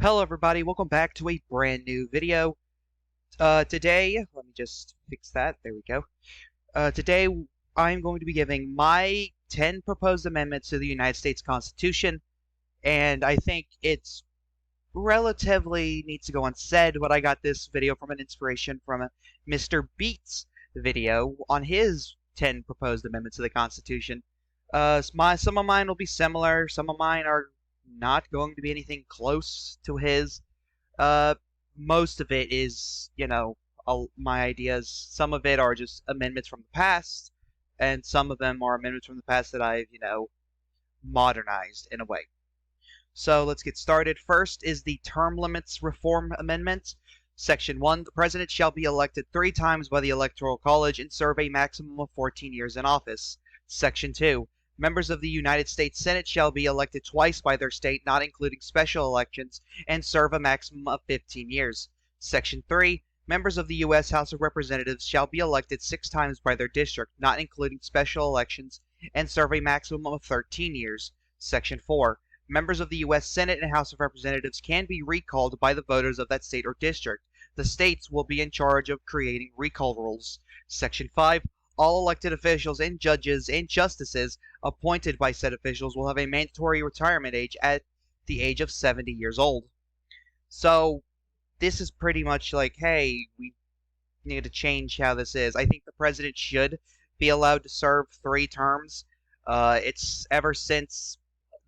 Hello everybody, welcome back to a brand new video. Today, let me just fix that, there we go. Today I'm going to be giving my 10 proposed amendments to the United States Constitution, and I think it's relatively needs to go unsaid, but I got this video from an inspiration from Mr. Beats video on his 10 proposed amendments to the Constitution. Some of mine will be similar, some of mine are not going to be anything close to his. Uh, Most of it is, my ideas. Some of it are just amendments from the past, and some of them are amendments from the past that I've, modernized in a way. So let's get started. First is the Term Limits Reform Amendment. Section 1, the President shall be elected 3 times by the Electoral College and serve a maximum of 14 years in office. Section 2, members of the United States Senate shall be elected twice by their state, not including special elections, and serve a maximum of 15 years. Section 3, members of the U.S. House of Representatives shall be elected 6 times by their district, not including special elections, and serve a maximum of 13 years. Section 4, members of the U.S. Senate and House of Representatives can be recalled by the voters of that state or district. The states will be in charge of creating recall rules. Section 5. All elected officials and judges and justices appointed by said officials will have a mandatory retirement age at the age of 70 years old. So, this is pretty much like, hey, we need to change how this is. I think the president should be allowed to serve 3 terms. It's ever since,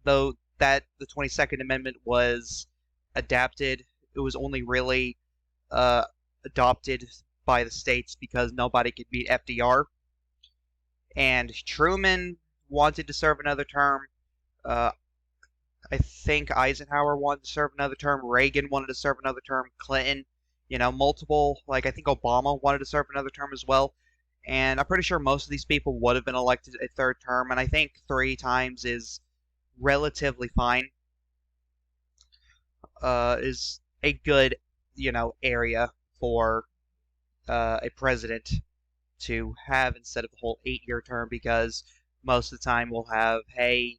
though, that the 22nd Amendment was adapted, it was only really adopted by the states because nobody could beat FDR. And Truman wanted to serve another term. I think Eisenhower wanted to serve another term. Reagan wanted to serve another term. Clinton, multiple, like I think Obama wanted to serve another term as well. And I'm pretty sure most of these people would have been elected a 3rd term, and I think 3 times is relatively fine. Is a good, area for a president to have instead of the whole 8-year term, because most of the time we'll have, hey,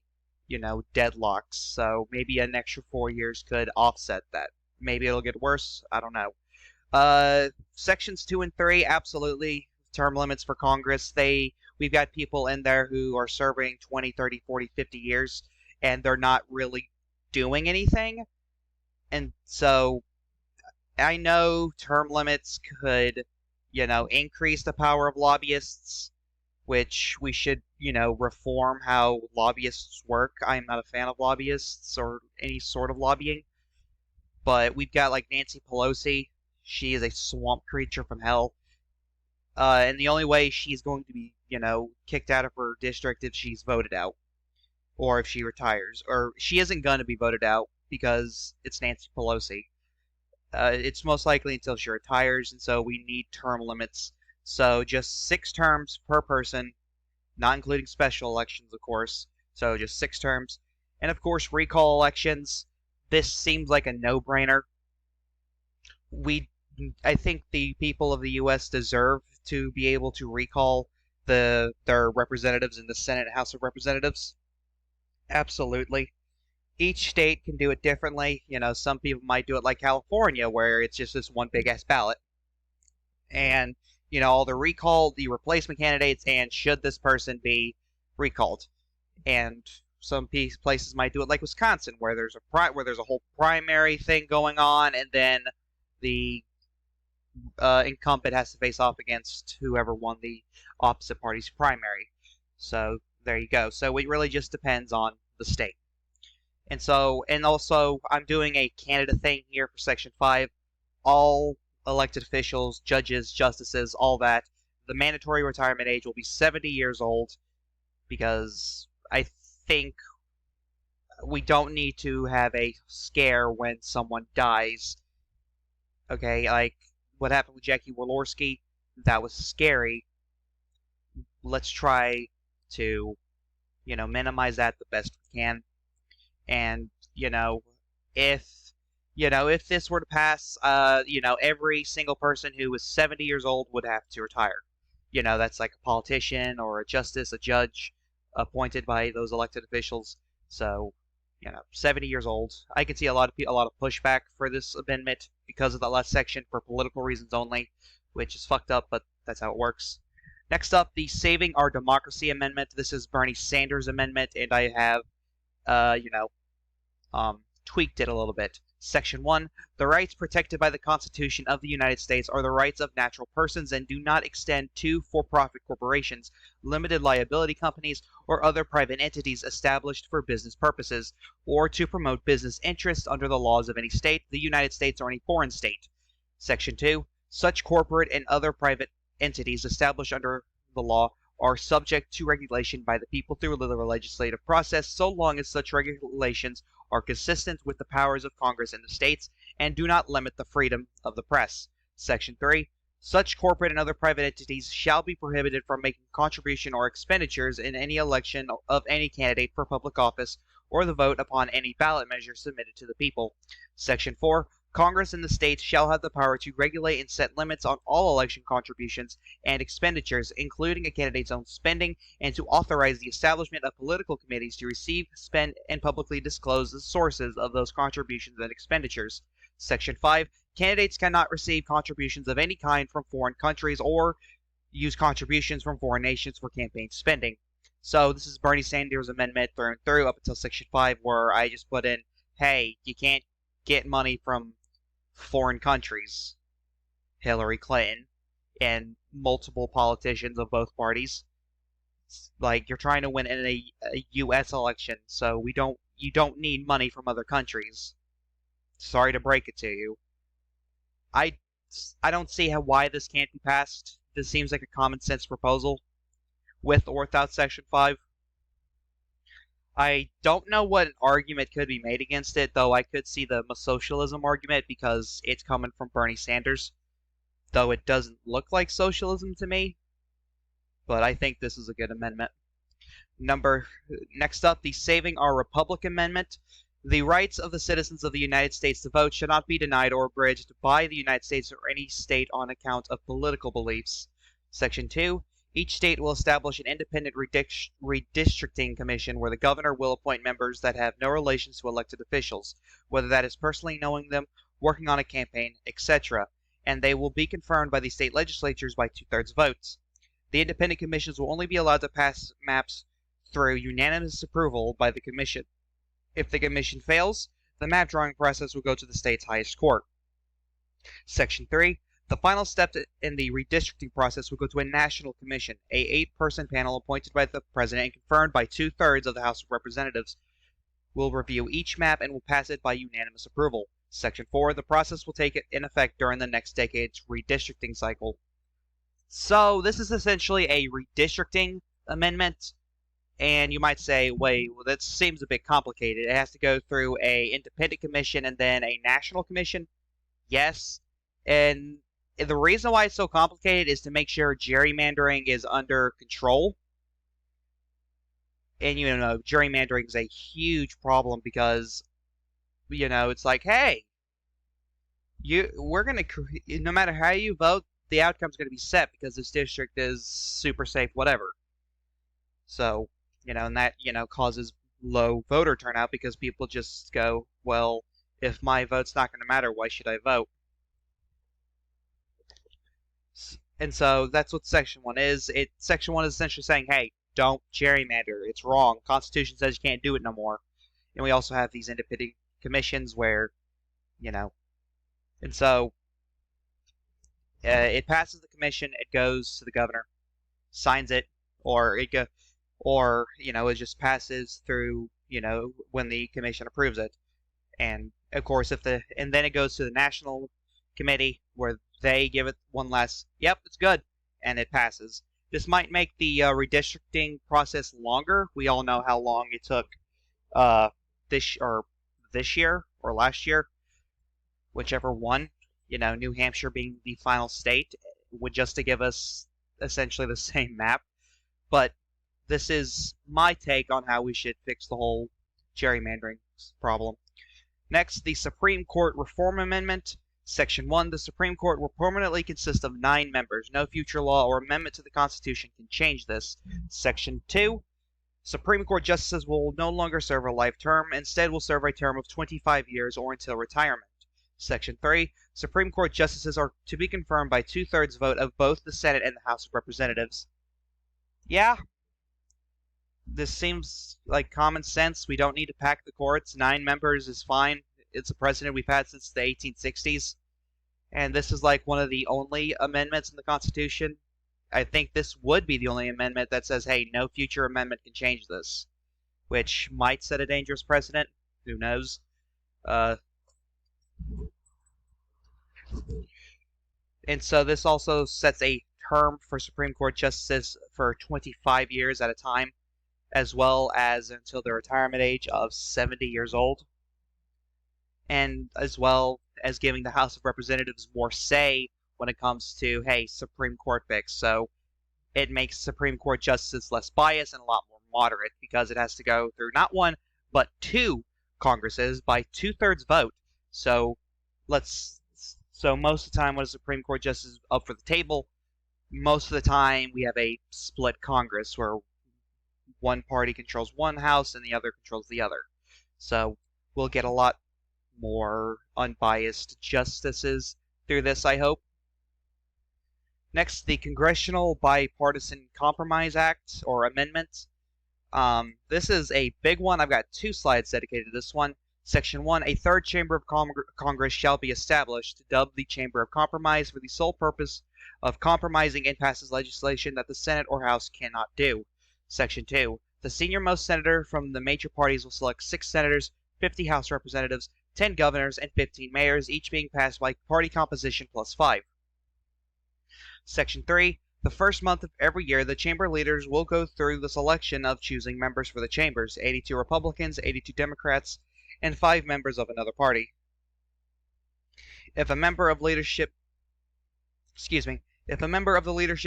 deadlocks. So maybe an extra 4 years could offset that. Maybe it'll get worse. I don't know. Sections 2 and 3, absolutely. Term limits for Congress. We've got people in there who are serving 20, 30, 40, 50 years, and they're not really doing anything. And so I know term limits could, increase the power of lobbyists, which we should, reform how lobbyists work. I'm not a fan of lobbyists or any sort of lobbying. But we've got, like, Nancy Pelosi. She is a swamp creature from hell. And the only way she's going to be, kicked out of her district if she's voted out. Or if she retires. Or she isn't going to be voted out because it's Nancy Pelosi. It's most likely until she retires, and so we need term limits. So just 6 terms per person, not including special elections, of course. So just 6 terms. And of course, recall elections. This seems like a no-brainer. I think the people of the U.S. deserve to be able to recall their representatives in the Senate and House of Representatives. Absolutely. Each state can do it differently. Some people might do it like California, where it's just this one big-ass ballot. And, all the replacement candidates, and should this person be recalled. And some places might do it like Wisconsin, where there's a whole primary thing going on, and then the incumbent has to face off against whoever won the opposite party's primary. So, there you go. So it really just depends on the state. And also, I'm doing a Canada thing here for Section 5. All elected officials, judges, justices, all that, the mandatory retirement age will be 70 years old, because I think we don't need to have a scare when someone dies. Okay, like what happened with Jackie Walorski, that was scary. Let's try to, minimize that the best we can. And, if this were to pass, every single person who was 70 years old would have to retire. That's like a politician or a justice, a judge, appointed by those elected officials. So, 70 years old. I can see a lot of pushback for this amendment because of the last section for political reasons only, which is fucked up, but that's how it works. Next up, the Saving Our Democracy Amendment. This is Bernie Sanders' amendment, and I have, tweaked it a little bit. Section 1. The rights protected by the Constitution of the United States are the rights of natural persons and do not extend to for-profit corporations, limited liability companies, or other private entities established for business purposes, or to promote business interests under the laws of any state, the United States, or any foreign state. Section 2. Such corporate and other private entities established under the law are subject to regulation by the people through the legislative process so long as such regulations are consistent with the powers of Congress in the states and do not limit the freedom of the press. Section 3. Such corporate and other private entities shall be prohibited from making contribution or expenditures in any election of any candidate for public office or the vote upon any ballot measure submitted to the people. Section 4. Congress in the states shall have the power to regulate and set limits on all election contributions and expenditures, including a candidate's own spending, and to authorize the establishment of political committees to receive, spend, and publicly disclose the sources of those contributions and expenditures. Section 5. Candidates cannot receive contributions of any kind from foreign countries or use contributions from foreign nations for campaign spending. So this is Bernie Sanders' amendment through and through up until Section 5, where I just put in, hey, you can't get money from foreign countries. Hillary Clinton and multiple politicians of both parties. Like, you're trying to win in a U.S. election, so you don't need money from other countries. Sorry to break it to you. I don't see why this can't be passed. This seems like a common sense proposal, with or without Section 5. I don't know what argument could be made against it, though I could see the socialism argument because it's coming from Bernie Sanders, though it doesn't look like socialism to me, but I think this is a good amendment. Next up, the Saving Our Republic Amendment. The rights of the citizens of the United States to vote should not be denied or abridged by the United States or any state on account of political beliefs. Section 2. Each state will establish an independent redistricting commission where the governor will appoint members that have no relations to elected officials, whether that is personally knowing them, working on a campaign, etc., and they will be confirmed by the state legislatures by 2/3 votes. The independent commissions will only be allowed to pass maps through unanimous approval by the commission. If the commission fails, the map drawing process will go to the state's highest court. Section 3. The final step in the redistricting process will go to a national commission, a 8-person panel appointed by the president and confirmed by 2/3 of the House of Representatives. Will review each map and will pass it by unanimous approval. Section 4. The process will take in effect during the next decade's redistricting cycle. So this is essentially a redistricting amendment, and you might say, wait, well, that seems a bit complicated. It has to go through a independent commission and then a national commission? Yes, and the reason why it's so complicated is to make sure gerrymandering is under control. And, gerrymandering is a huge problem because, it's like, hey, we're going to, no matter how you vote, the outcome's going to be set because this district is super safe, whatever. So, and that, causes low voter turnout because people just go, well, if my vote's not going to matter, why should I vote? And so that's what Section 1 is. Section 1 is essentially saying, hey, don't gerrymander. It's wrong. Constitution says you can't do it no more. And we also have these independent commissions where, and so it passes the commission, it goes to the governor, signs it, or it just passes through, when the commission approves it. And of course, and then it goes to the national committee where they give it one last, yep, it's good, and it passes. This might make the redistricting process longer. We all know how long it took this year or last year, whichever one, New Hampshire being the final state, just to give us essentially the same map. But this is my take on how we should fix the whole gerrymandering problem. Next, the Supreme Court Reform Amendment. Section 1. The Supreme Court will permanently consist of 9 members. No future law or amendment to the Constitution can change this. Section 2. Supreme Court justices will no longer serve a life term, instead will serve a term of 25 years or until retirement. Section 3. Supreme Court justices are to be confirmed by 2/3 vote of both the Senate and the House of Representatives. Yeah, this seems like common sense. We don't need to pack the courts. 9 members is fine. It's a precedent we've had since the 1860s. And this is like one of the only amendments in the Constitution. I think this would be the only amendment that says, hey, no future amendment can change this, which might set a dangerous precedent. Who knows? And so this also sets a term for Supreme Court justices for 25 years at a time, as well as until the retirement age of 70 years old, and as well as giving the House of Representatives more say when it comes to, hey, Supreme Court picks. So it makes Supreme Court justices less biased and a lot more moderate because it has to go through not one, but 2 Congresses by 2/3 vote. So most of the time when a Supreme Court justice is up for the table, most of the time we have a split Congress where one party controls one house and the other controls the other. So we'll get a lot more unbiased justices through this, I hope. Next, the Congressional Bipartisan Compromise Act, or Amendment. This is a big one. I've got 2 slides dedicated to this one. Section 1, a 3rd chamber of Congress shall be established, dubbed the Chamber of Compromise, for the sole purpose of compromising and passes legislation that the Senate or House cannot do. Section 2, the senior-most senator from the major parties will select 6 senators, 50 House representatives, 10 governors, and 15 mayors, each being passed by party composition plus 5. Section 3. The first month of every year, the chamber leaders will go through the selection of choosing members for the chambers, 82 Republicans, 82 Democrats, and 5 members of another party. If a member of the leadership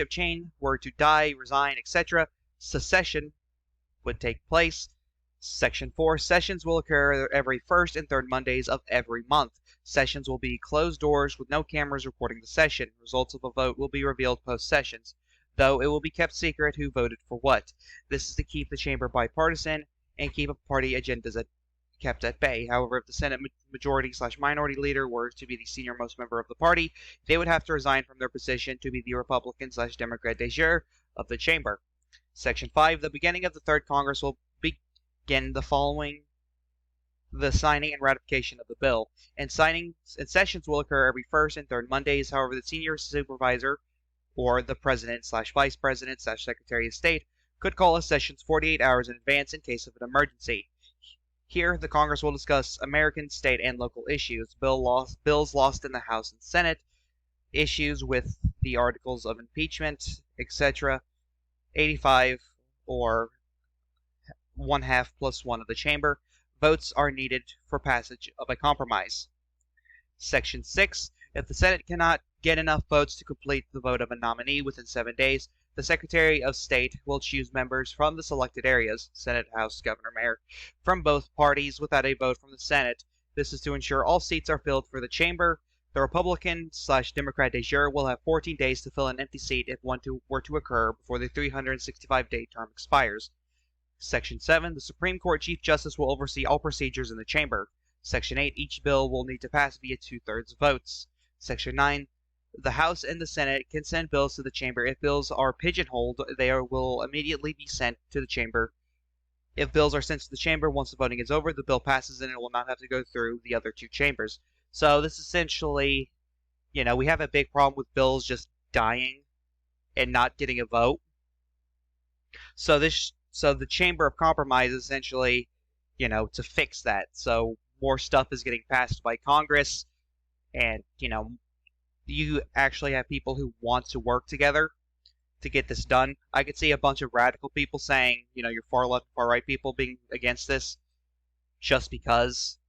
chain were to die, resign, etc., secession would take place. Section 4. Sessions will occur every 1st and 3rd Mondays of every month. Sessions will be closed doors with no cameras recording the session. Results of a vote will be revealed post-sessions, though it will be kept secret who voted for what. This is to keep the chamber bipartisan and keep party agendas kept at bay. However, if the Senate majority/minority leader were to be the senior-most member of the party, they would have to resign from their position to be the Republican/Democrat de jure of the chamber. Section 5. The beginning of the 3rd Congress will begin following the signing and ratification of the bill, and sessions will occur every 1st and 3rd Mondays. However, the senior supervisor, or the president/vice president/secretary of state, could call a sessions 48 hours in advance in case of an emergency. Here, the Congress will discuss American, state, and local issues, bills lost in the House and Senate, issues with the articles of impeachment, etc. 85 or 1/2 plus 1 of the chamber. Votes are needed for passage of a compromise. Section 6. If the Senate cannot get enough votes to complete the vote of a nominee within 7 days, the Secretary of State will choose members from the selected areas, Senate, House, Governor, Mayor, from both parties without a vote from the Senate. This is to ensure all seats are filled for the chamber. The Republican/Democrat de jure will have 14 days to fill an empty seat if one were to occur before the 365-day term expires. Section 7. The Supreme Court Chief Justice will oversee all procedures in the chamber. Section 8. Each bill will need to pass via 2/3 votes. Section 9. The House and the Senate can send bills to the chamber. If bills are pigeonholed, they will immediately be sent to the chamber. If bills are sent to the chamber once the voting is over, the bill passes and it will not have to go through the other 2 chambers. So this essentially, we have a big problem with bills just dying and not getting a vote. So the Chamber of Compromise is essentially, to fix that. So more stuff is getting passed by Congress, and, you actually have people who want to work together to get this done. I could see a bunch of radical people saying, your far left, far right people being against this just because,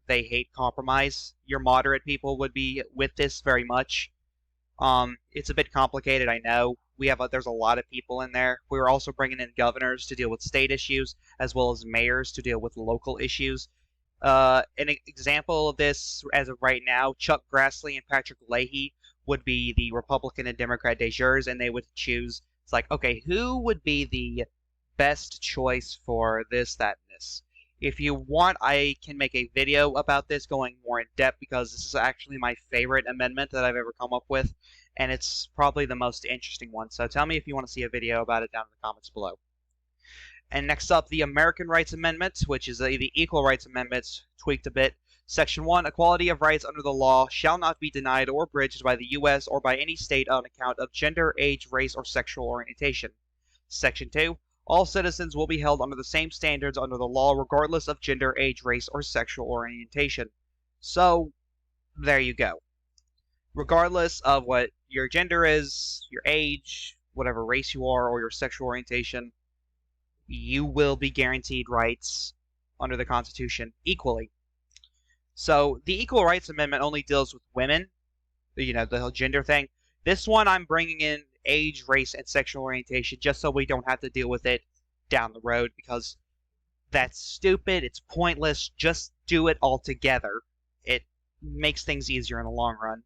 they hate compromise. Your moderate people would be with this very much. It's a bit complicated, I know. There's a lot of people in there. We're also bringing in governors to deal with state issues, as well as mayors to deal with local issues. An example of this, as of right now, Chuck Grassley and Patrick Leahy would be the Republican and Democrat de jures, and they would choose. It's like, okay, who would be the best choice for this, that, and this. If you want, I can make a video about this going more in depth because this is actually my favorite amendment that I've ever come up with, and it's probably the most interesting one. So tell me if you want to see a video about it down in the comments below. And next up, the American Rights Amendment, which is the Equal Rights Amendment tweaked a bit. Section 1, equality of rights under the law shall not be denied or abridged by the U.S. or by any state on account of gender, age, race, or sexual orientation. Section 2, all citizens will be held under the same standards under the law regardless of gender, age, race, or sexual orientation. So, there you go. Regardless of what your gender is, your age, whatever race you are, or your sexual orientation, you will be guaranteed rights under the Constitution equally. So, the Equal Rights Amendment only deals with women, the whole gender thing. This one I'm bringing in age, race, and sexual orientation just so we don't have to deal with it down the road because that's stupid, it's pointless, just do it all together. It makes things easier in the long run.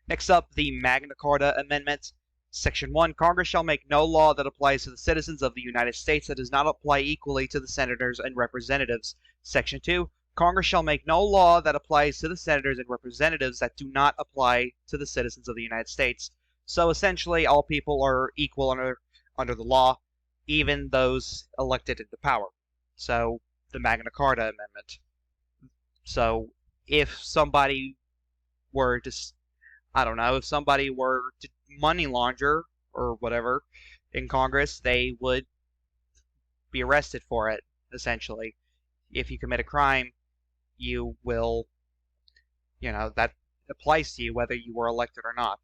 Next up, the Magna Carta Amendment. Section 1, Congress shall make no law that applies to the citizens of the United States that does not apply equally to the senators and representatives. Section 2, Congress shall make no law that applies to the senators and representatives that do not apply to the citizens of the United States. So essentially, all people are equal under the law, even those elected into power. So, the Magna Carta Amendment. So, if somebody were to, if somebody were to money launder or whatever in Congress, they would be arrested for it, essentially. If you commit a crime, you will, that applies to you whether you were elected or not.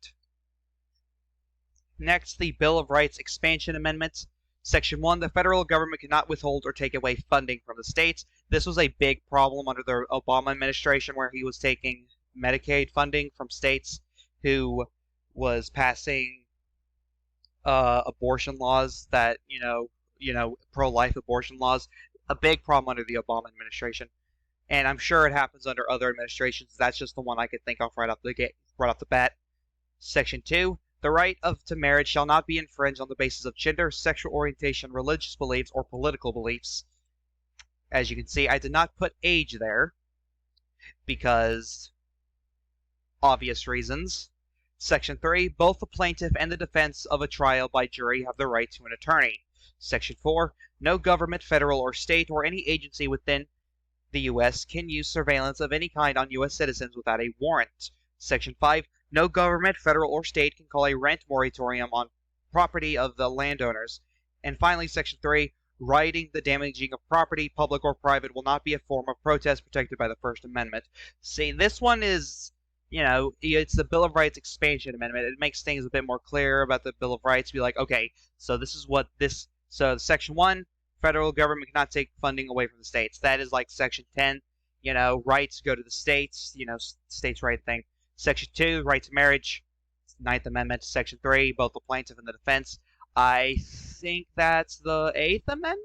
Next, the Bill of Rights Expansion Amendment. Section 1, the federal government cannot withhold or take away funding from the states. This was a big problem under the Obama administration where he was taking Medicaid funding from states who was passing abortion laws that, pro-life abortion laws. A big problem under the Obama administration. And I'm sure it happens under other administrations. That's just the one I could think of right off the bat. Section 2, the right to marriage shall not be infringed on the basis of gender, sexual orientation, religious beliefs, or political beliefs. As you can see, I did not put age there because obvious reasons. Section 3, both the plaintiff and the defense of a trial by jury have the right to an attorney. Section 4, no government, federal, or state, or any agency within the U.S. can use surveillance of any kind on U.S. citizens without a warrant. Section 5, no government, federal, or state can call a rent moratorium on property of the landowners. And finally, Section 3, rioting, the damaging of property, public or private, will not be a form of protest protected by the First Amendment. See, this one is, it's the Bill of Rights Expansion Amendment. It makes things a bit more clear about the Bill of Rights. Be like, okay, so this is what this, so Section 1, federal government cannot take funding away from the states. That is like Section 10, rights go to the states, states' right thing. Section 2, right to marriage, Ninth Amendment. Section 3, both the plaintiff and the defense. I think that's the Eighth Amendment?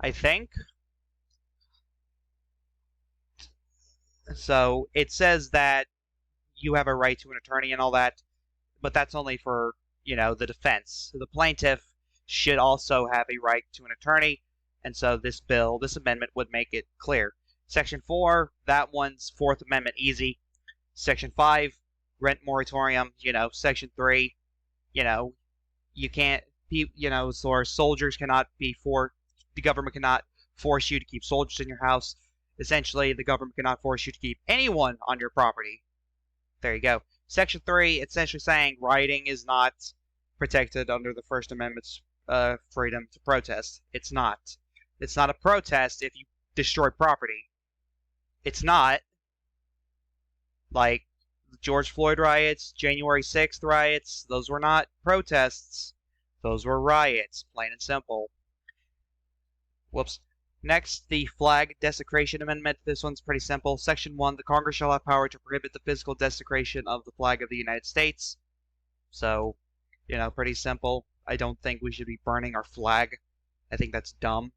I think. So, it says that you have a right to an attorney and all that, but that's only for, the defense. So the plaintiff should also have a right to an attorney, and so this amendment would make it clear. Section 4, that one's Fourth Amendment easy. Section 5, rent moratorium, Section 3, you can't, so soldiers cannot be the government cannot force you to keep soldiers in your house. Essentially, the government cannot force you to keep anyone on your property. There you go. Section 3, essentially saying rioting is not protected under the First Amendment's freedom to protest. It's not. It's not a protest if you destroy property. It's not. Like George Floyd riots, January 6th riots, those were not protests. Those were riots, plain and simple. Whoops. Next, the Flag Desecration Amendment. This one's pretty simple. Section 1, the Congress shall have power to prohibit the physical desecration of the flag of the United States. So, pretty simple. I don't think we should be burning our flag. I think that's dumb.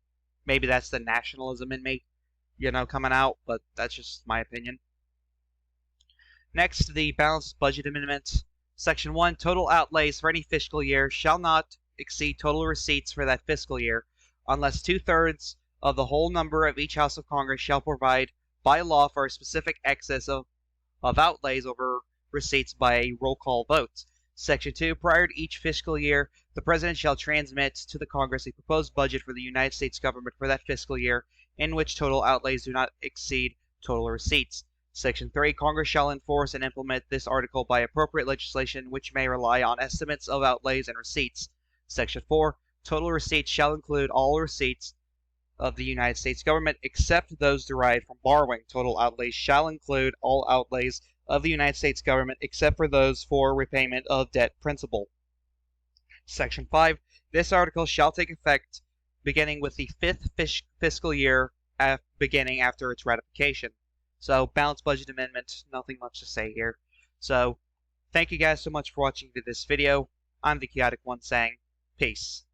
Maybe that's the nationalism in me, coming out, but that's just my opinion. Next, the Balanced Budget Amendment. Section 1, total outlays for any fiscal year shall not exceed total receipts for that fiscal year, unless 2/3 of the whole number of each House of Congress shall provide by law for a specific excess of outlays over receipts by a roll call vote. Section 2. Prior to each fiscal year, the President shall transmit to the Congress a proposed budget for the United States government for that fiscal year, in which total outlays do not exceed total receipts. Section 3. Congress shall enforce and implement this article by appropriate legislation which may rely on estimates of outlays and receipts. Section 4. Total receipts shall include all receipts of the United States government except those derived from borrowing. Total outlays shall include all outlays of the United States government except for those for repayment of debt principal. Section 5. This article shall take effect beginning with the 5th fiscal year beginning after its ratification. So, balanced budget amendment, nothing much to say here. So, thank you guys so much for watching this video. I'm the Chaotic One saying, peace.